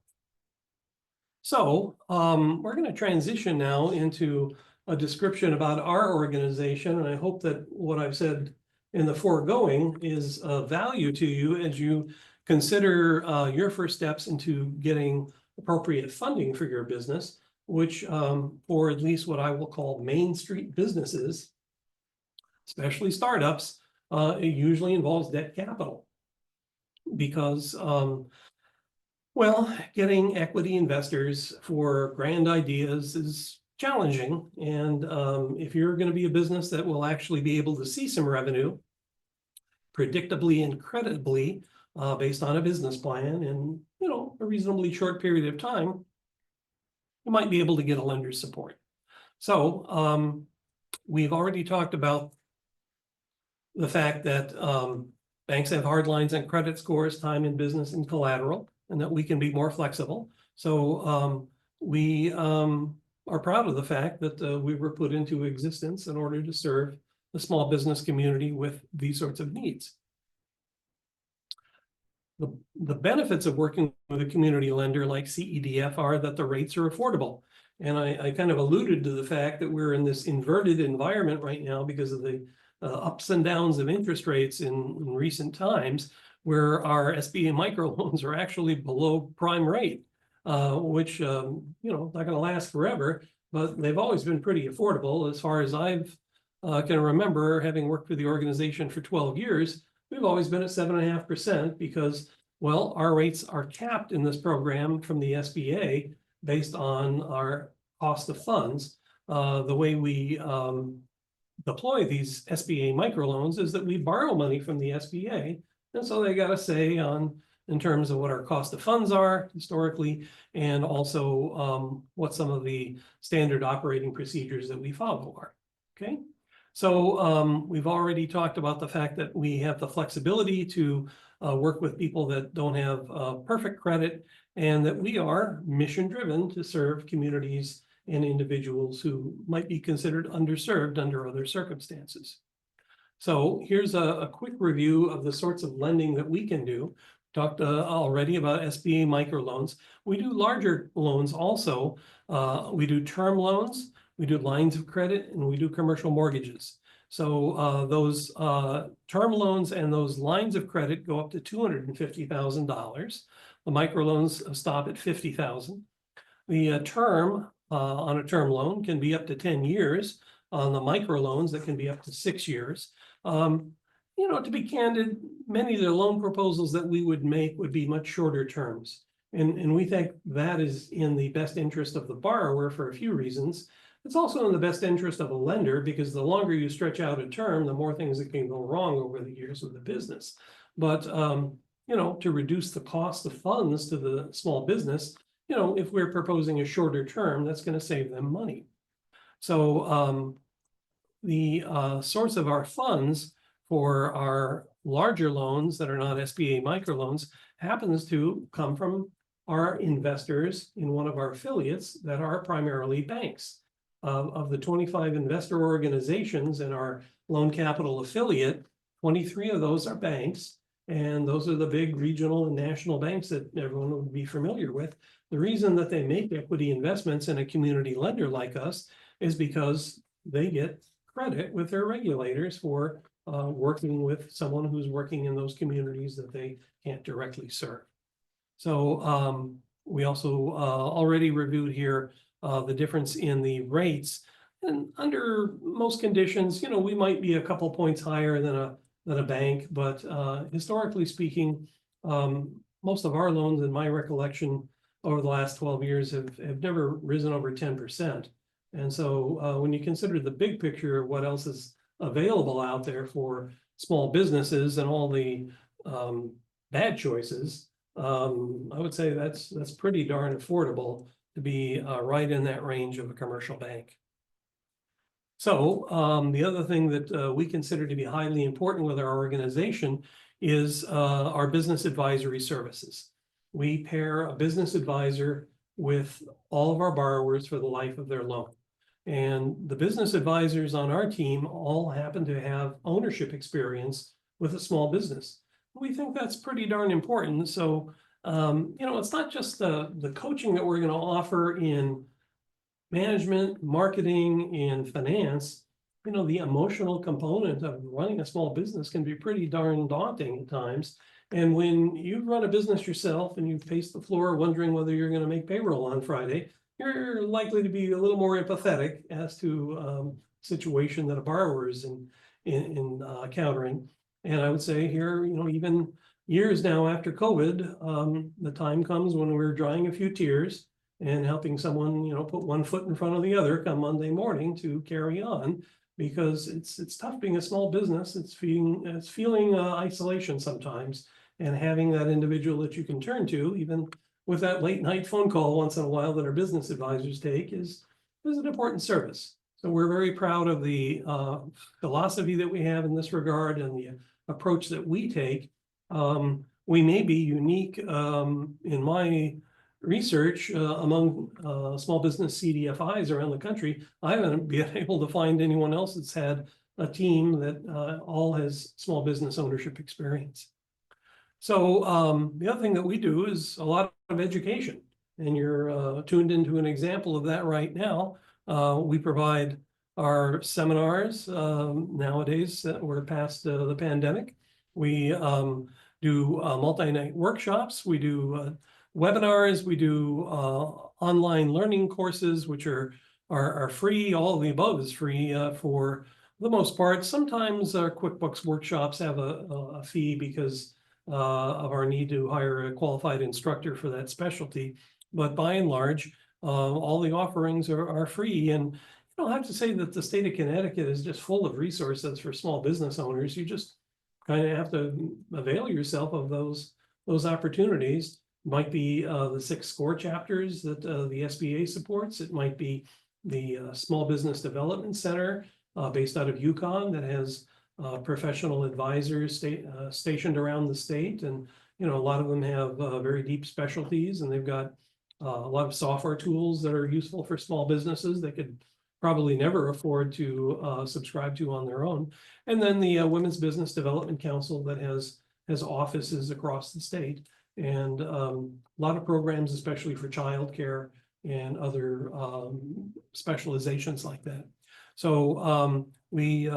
So we're going to transition now into a description about our organization, and I hope that what I've said in the foregoing is of value to you as you consider your first steps into getting appropriate funding for your business, which for at least what I will call Main Street businesses, especially startups, it usually involves debt capital because well, getting equity investors for grand ideas is challenging. And if you're going to be a business that will actually be able to see some revenue predictably and credibly based on a business plan in, you know, a reasonably short period of time, you might be able to get a lender's support. So we've already talked about the fact that banks have hard lines on credit scores, time in business, and collateral, and that we can be more flexible. So we are proud of the fact that we were put into existence in order to serve the small business community with these sorts of needs. The benefits of working with a community lender like CEDF are that the rates are affordable. And I kind of alluded to the fact that we're in this inverted environment right now because of the ups and downs of interest rates in recent times, where our SBA microloans are actually below prime rate, which, you know, not going to last forever, but they've always been pretty affordable. As far as I've can remember, having worked for the organization for 12 years, we've always been at 7.5% because, well, our rates are capped in this program from the SBA based on our cost of funds. The way we deploy these SBA microloans is that we borrow money from the SBA. And so they got a say on in terms of what our cost of funds are historically, and also what some of the standard operating procedures that we follow are. Okay, so we've already talked about the fact that we have the flexibility to work with people that don't have perfect credit, and that we are mission driven to serve communities and individuals who might be considered underserved under other circumstances. So here's a quick review of the sorts of lending that we can do. Talked already about SBA microloans. We do larger loans also. We do term loans, we do lines of credit, and we do commercial mortgages. So those term loans and those lines of credit go up to $250,000. The microloans stop at $50,000. The term on a term loan can be up to 10 years. On the microloans, that can be up to 6 years. You know, to be candid, many of the loan proposals that we would make would be much shorter terms. And we think that is in the best interest of the borrower for a few reasons. It's also in the best interest of a lender, because the longer you stretch out a term, the more things that can go wrong over the years with the business. But, you know, to reduce the cost of funds to the small business, you know, if we're proposing a shorter term, that's going to save them money. So the source of our funds for our larger loans that are not SBA microloans happens to come from our investors in one of our affiliates that are primarily banks. Of the 25 investor organizations in our loan capital affiliate, 23 of those are banks. And those are the big regional and national banks that everyone would be familiar with. The reason that they make equity investments in a community lender like us is because they get credit with their regulators for working with someone who's working in those communities that they can't directly serve. So we also already reviewed here the difference in the rates. And under most conditions, you know, we might be a couple points higher than a bank, but historically speaking, most of our loans, in my recollection, over the last 12 years have never risen over 10%. And so when you consider the big picture of what else is available out there for small businesses and all the bad choices, I would say that's pretty darn affordable to be right in that range of a commercial bank. So the other thing that we consider to be highly important with our organization is our business advisory services. We pair a business advisor with all of our borrowers for the life of their loan. And the business advisors on our team all happen to have ownership experience with a small business. we think that's pretty darn important. So, you know, it's not just the coaching that we're going to offer in management, marketing, and finance. You know, the emotional component of running a small business can be pretty darn daunting at times. And when you run a business yourself and you pace the floor wondering whether you're going to make payroll on Friday, you're likely to be a little more empathetic as to situation that a borrower is encountering. And I would say here, you know, even years now after COVID, the time comes when we're drying a few tears and helping someone, you know, put one foot in front of the other come Monday morning to carry on, because it's tough being a small business. It's feeling isolation sometimes, and having that individual that you can turn to, even with that late night phone call once in a while that our business advisors take, is an important service. So we're very proud of the philosophy that we have in this regard and the approach that we take. We may be unique in my research among small business CDFIs around the country. I haven't been able to find anyone else that's had a team that all has small business ownership experience. So the other thing that we do is a lot of education, and you're tuned into an example of that right now. We provide our seminars nowadays that we're past the pandemic. We do multi-night workshops. We do webinars. We do online learning courses, which are free. All of the above is free for the most part. Sometimes our QuickBooks workshops have a fee because of our need to hire a qualified instructor for that specialty. But by and large, all the offerings are free. And you don't have to say that the state of Connecticut is just full of resources for small business owners. You just kind of have to avail yourself of those opportunities. Might be the 6 SCORE chapters that the SBA supports. It might be the Small Business Development Center based out of Yukon that has professional advisors stationed around the state. And, you know, a lot of them have very deep specialties, and they've got a lot of software tools that are useful for small businesses that could probably never afford to subscribe to on their own. And then the Women's Business Development Council that has offices across the state, and a lot of programs, especially for childcare and other specializations like that. So we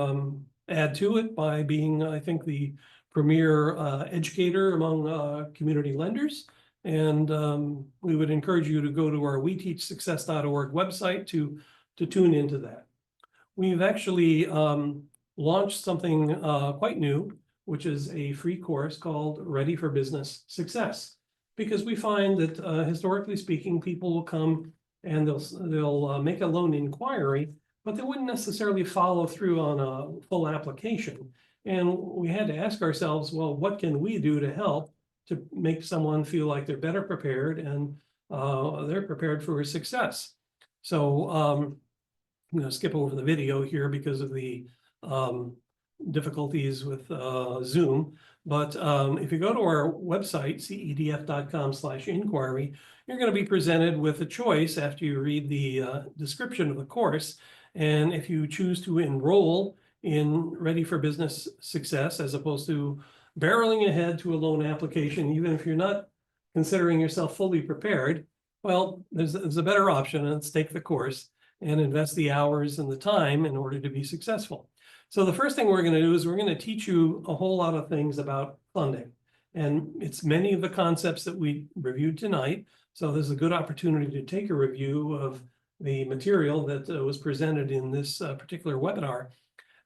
add to it by being, I think, the premier educator among community lenders. And we would encourage you to go to our weteachsuccess.org website to tune into that. We've actually launched something quite new, which is a free course called Ready for Business Success, because we find that historically speaking, people will come and they'll make a loan inquiry, but they wouldn't necessarily follow through on a full application. And we had to ask ourselves, well, what can we do to help to make someone feel like they're better prepared and they're prepared for success? So I'm going to skip over the video here because of the difficulties with Zoom. But if you go to our website, cedf.com/inquiry, you're going to be presented with a choice after you read the description of the course. And if you choose to enroll in Ready for Business Success, as opposed to barreling ahead to a loan application, even if you're not considering yourself fully prepared, well, there's a better option, and it's take the course and invest the hours and the time in order to be successful. So the first thing we're going to do is we're going to teach you a whole lot of things about funding. And it's many of the concepts that we reviewed tonight. So there's a good opportunity to take a review of the material that was presented in this particular webinar.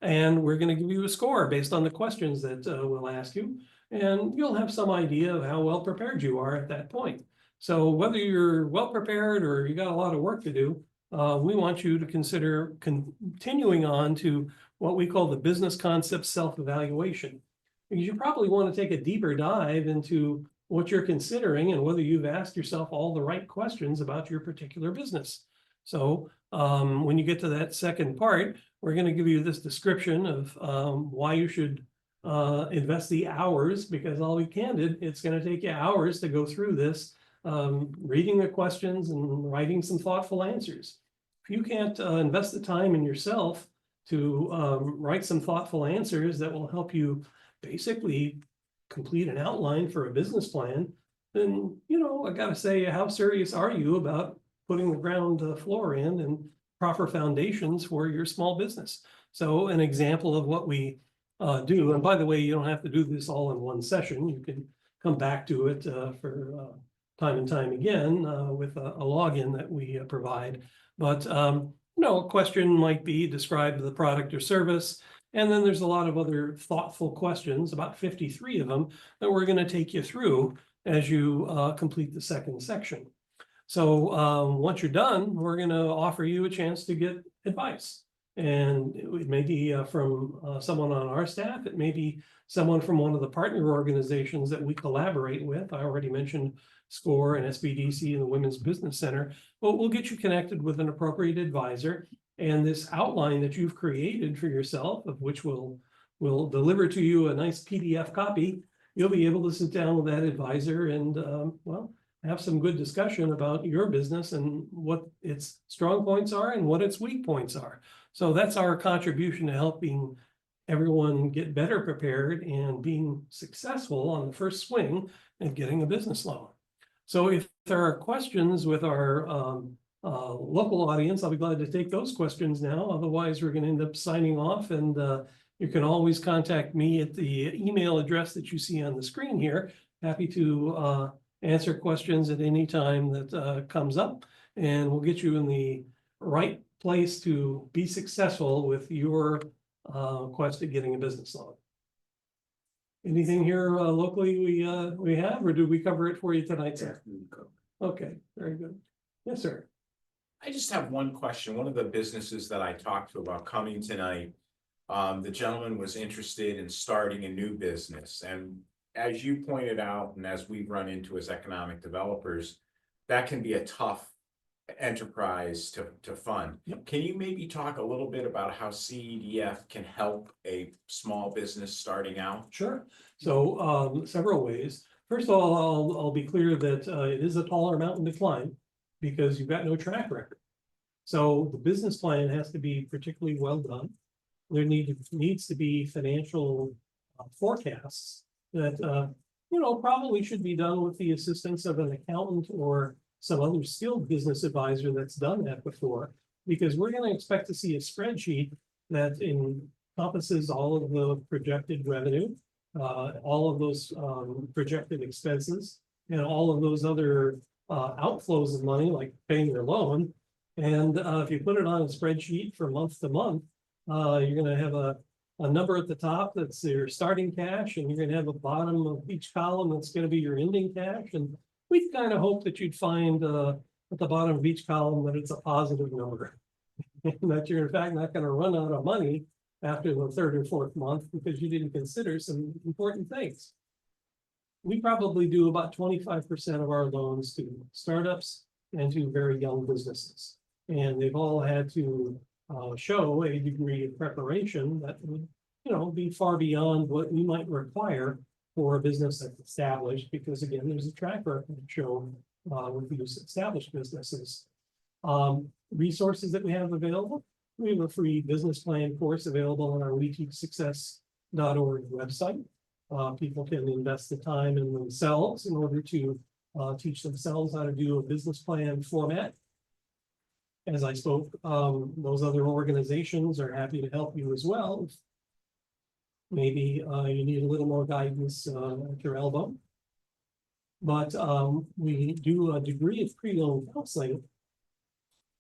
And we're going to give you a score based on the questions that we'll ask you. And you'll have some idea of how well prepared you are at that point. So whether you're well prepared or you got a lot of work to do, we want you to consider continuing on to what we call the business concept self-evaluation. Because you probably want to take a deeper dive into what you're considering and whether you've asked yourself all the right questions about your particular business. So when you get to that second part, we're going to give you this description of why you should invest the hours, because I'll be candid, it's going to take you hours to go through this, reading the questions and writing some thoughtful answers. If you can't invest the time in yourself to write some thoughtful answers that will help you basically complete an outline for a business plan, then, I gotta say, how serious are you about putting the ground floor in and proper foundations for your small business? So an example of what we do, and by the way, you don't have to do this all in one session. You can come back to it for time and time again with a login that we provide. But, a question might be describe the product or service. And then there's a lot of other thoughtful questions, about 53 of them, that we're going to take you through as you complete the second section. So once you're done, we're going to offer you a chance to get advice. And it may be from someone on our staff. It may be someone from one of the partner organizations that we collaborate with. I already mentioned SCORE and SBDC and the Women's Business Center. But we'll get you connected with an appropriate advisor. And this outline that you've created for yourself, of which we'll deliver to you a nice PDF copy, you'll be able to sit down with that advisor and, have some good discussion about your business and what its strong points are and what its weak points are. So that's our contribution to helping everyone get better prepared and being successful on the first swing and getting a business loan. So if there are questions with our local audience, I'll be glad to take those questions now. Otherwise, we're going to end up signing off, and you can always contact me at the email address that you see on the screen here. Happy to answer questions at any time that comes up, and we'll get you in the right place to be successful with your quest at getting a business loan. Anything here locally we have, or do we cover it for you tonight, sir? Okay, very good. Yes, sir. I just have one question. One of the businesses that I talked to about coming tonight, the gentleman was interested in starting a new business. And as you pointed out, and as we've run into as economic developers, that can be a tough enterprise to fund. Yep. Can you maybe talk a little bit about how CEDF can help a small business starting out? Sure. So several ways. First of all, I'll be clear that it is a taller mountain to climb because you've got no track record. So the business plan has to be particularly well done. There needs to be financial forecasts that probably should be done with the assistance of an accountant or some other skilled business advisor that's done that before, because we're going to expect to see a spreadsheet that encompasses all of the projected revenue, all of those projected expenses, and all of those other outflows of money, like paying your loan. And if you put it on a spreadsheet from month to month, you're going to have a number at the top that's your starting cash, and you're going to have a bottom of each column that's going to be your ending cash. And we kind of hope that you'd find at the bottom of each column that it's a positive number, and that you're in fact not going to run out of money after the third or fourth month because you didn't consider some important things. We probably do about 25% of our loans to startups and to very young businesses, and they've all had to show a degree of preparation that would, be far beyond what we might require for a business that's established, because again, there's a track record shown with these established businesses. Resources that we have available. We have a free business plan course available on our WeTeachSuccess.org website. People can invest the time in themselves in order to teach themselves how to do a business plan format. As I spoke, those other organizations are happy to help you as well. Maybe you need a little more guidance at your elbow. But we do a degree of pre-loan counseling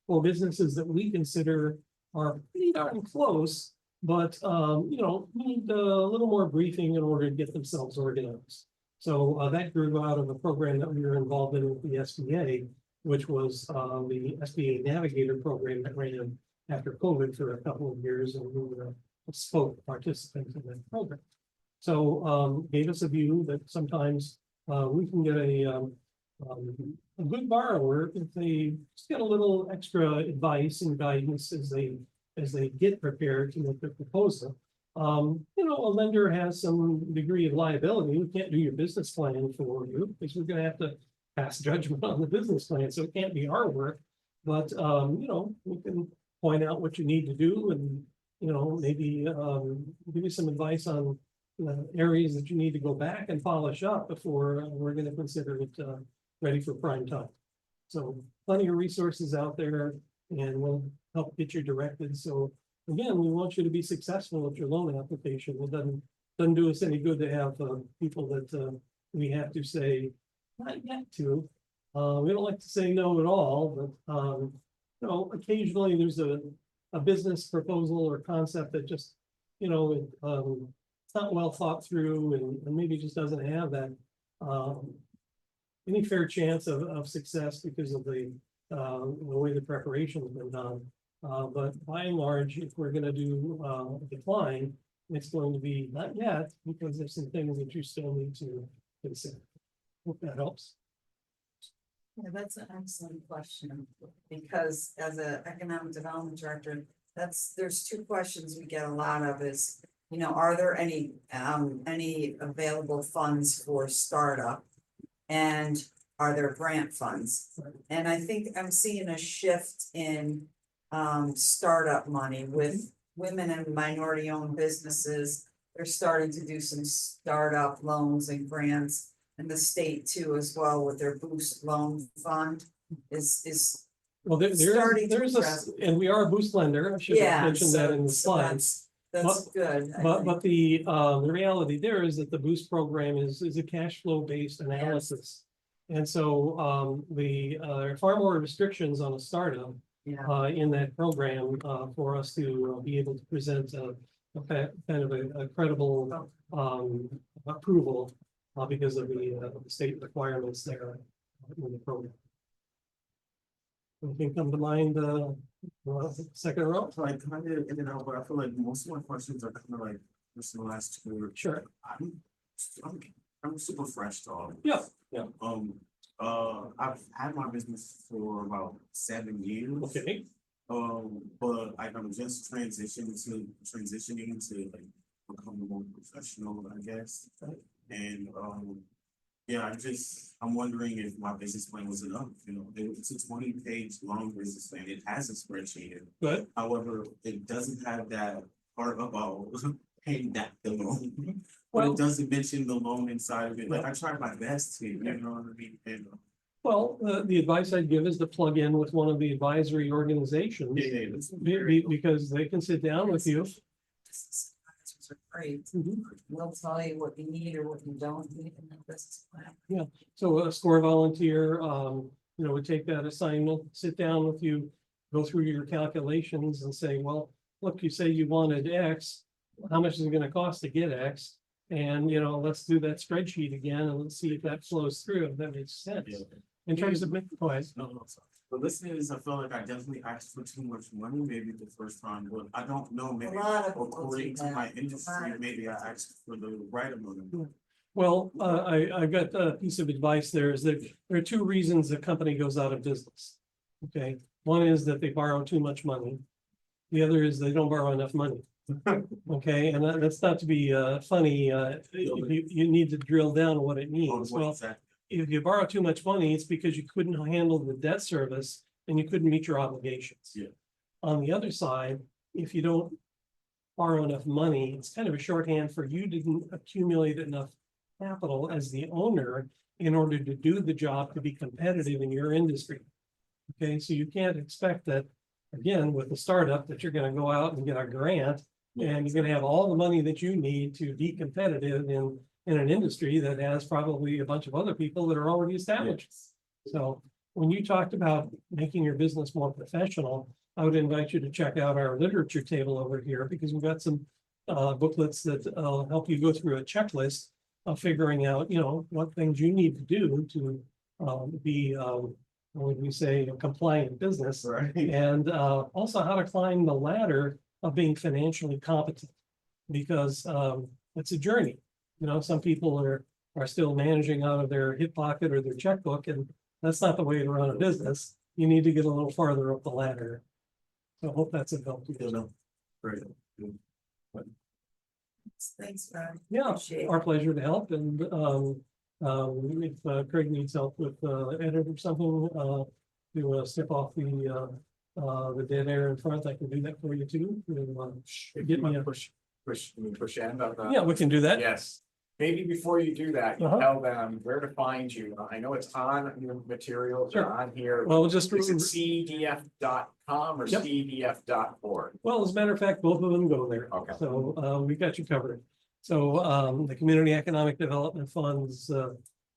for businesses that we consider are pretty darn close, but need a little more briefing in order to get themselves organized. So that grew out of a program that we were involved in with the SBA, which was the SBA Navigator program that ran after COVID for a couple of years, and we were a spoke participant in that program. So gave us a view that sometimes we can get a good borrower if they just get a little extra advice and guidance as they get prepared to make their proposal. A lender has some degree of liability. We can't do your business plan for you because we're going to have to pass judgment on the business plan, so it can't be our work. But we can point out what you need to do, and maybe give you some advice on areas that you need to go back and polish up before we're gonna consider it, ready for prime time. So plenty of resources out there and we'll help get you directed. So again, we want you to be successful with your loan application. It doesn't do us any good to have, people that, we have to say, not yet to. We don't like to say no at all, but, you know, occasionally there's a business proposal or concept that just, you know, it's not well thought through and maybe just doesn't have that, any fair chance of success because of the way the preparation has been done. But by and large, if we're gonna do a decline, it's going to be not yet, because there's some things that you still need to consider. Hope that helps. Yeah, that's an excellent question, because as an economic development director, there's two questions we get a lot of is, you know, are there any available funds for startup? And are there grant funds? And I think I'm seeing a shift in startup money with women and minority owned businesses. They're starting to do some startup loans and grants, and the state too as well with their boost loan fund is Well, starting to there's address- and we are a boost lender. I should have yeah, mentioned that in the so slides. that's good. I think. But the reality there is that the boost program is a cash flow based analysis. And so there are far more restrictions on a startup Yeah, in that program for us to be able to present a kind of a credible approval because of the state requirements there in the program. Anything come to mind, second row? So I kind of in and out, but I feel like most of my questions are kind of like just in the last 2 years. Sure. I'm super fresh to all. Yeah. I've had my business for about 7 years. Okay. But I'm just transitioning to like become more professional, I guess. And yeah, I'm wondering if my business plan was enough. You know, it's a 20-page long business plan. It has a spreadsheet. Good. However, it doesn't have that part about paying back the loan. But Well- it doesn't mention the loan inside of it. Like I tried my best to, you know what I mean? And, Well, the advice I'd give is to plug in with one of the advisory organizations. Because they can sit down with you. business advisors are great. Mhm. They'll tell you what you need or what you don't need in that business plan. So a SCORE volunteer, you know, would take that assignment, sit down with you, go through your calculations and say, well, look, you say you wanted X, how much is it gonna cost to get X? And, you know, let's do that spreadsheet again and let's see if that flows through, if that makes sense. Yeah. In terms of, go ahead. No, sorry. But listening to this, I feel like I definitely asked for too much money, maybe the first time, but I don't know, maybe lot of people do according to that. my industry, maybe I asked for the right amount of money. Well, I got a piece of advice there is that there are two reasons a company goes out of business. Okay, one is that they borrow too much money. The other is they don't borrow enough money. Okay, and that's not to be funny, you need to drill down what it means. What Well, exactly? if you borrow too much money, it's because you couldn't handle the debt service and you couldn't meet your obligations. Yeah. On the other side, if you don't borrow enough money, it's kind of a shorthand for you didn't accumulate enough capital as the owner in order to do the job to be competitive in your industry. Okay, so you can't expect that, again, with the startup, that you're gonna go out and get a grant and you're gonna have all the money that you need to be competitive in an industry that has probably a bunch of other people that are already established. So when you talked about making your business more professional, I would invite you to check out our literature table over here, because we've got some booklets that help you go through a checklist of figuring out, you know, what things you need to do to be, what would we say, a compliant business. Right. And also how to climb the ladder of being financially competent, because it's a journey. You know, some people are still managing out of their hip pocket or their checkbook, and that's not the way to run a business. You need to get a little farther up the ladder. So I hope that's a help to you. Great. Thanks, Brad. Yeah, Appreciate it. our pleasure to help, and if Craig needs help with edit or something, to step off the dead air in front, I can do that for you too. To, get me a push end of the. Yeah, we can do that. Yes, maybe before you do that, you Uh-huh. tell them where to find you. I know it's on your materials, Sure. or on here. Well, just, Is it CEDF.com or Yep. CEDF.org? well, as a matter of fact, both of them go there. Okay. So, we got you covered. So, the Community Economic Development Funds,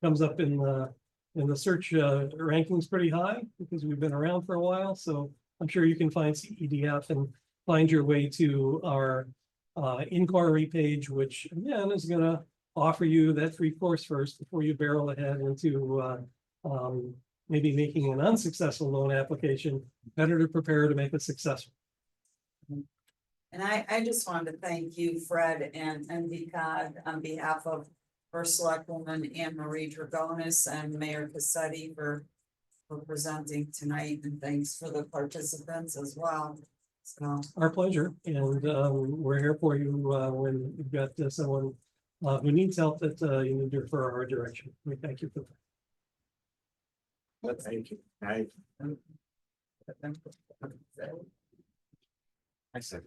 comes up in the search, rankings pretty high because we've been around for a while. So I'm sure you can find CEDF and find your way to our, inquiry page, which again is gonna offer you that free course first before you barrel ahead into, maybe making an unsuccessful loan application. Better to prepare to make it successful. And I just wanted to thank you, Fred and NVCOG, on behalf of First Selectwoman Anne Marie Dragonis and Mayor Cassetti for presenting tonight, and thanks for the participants as well. So, Our pleasure, and we're here for you when you've got someone who needs help that you need to refer our direction. We thank you for that. Thank you. I said.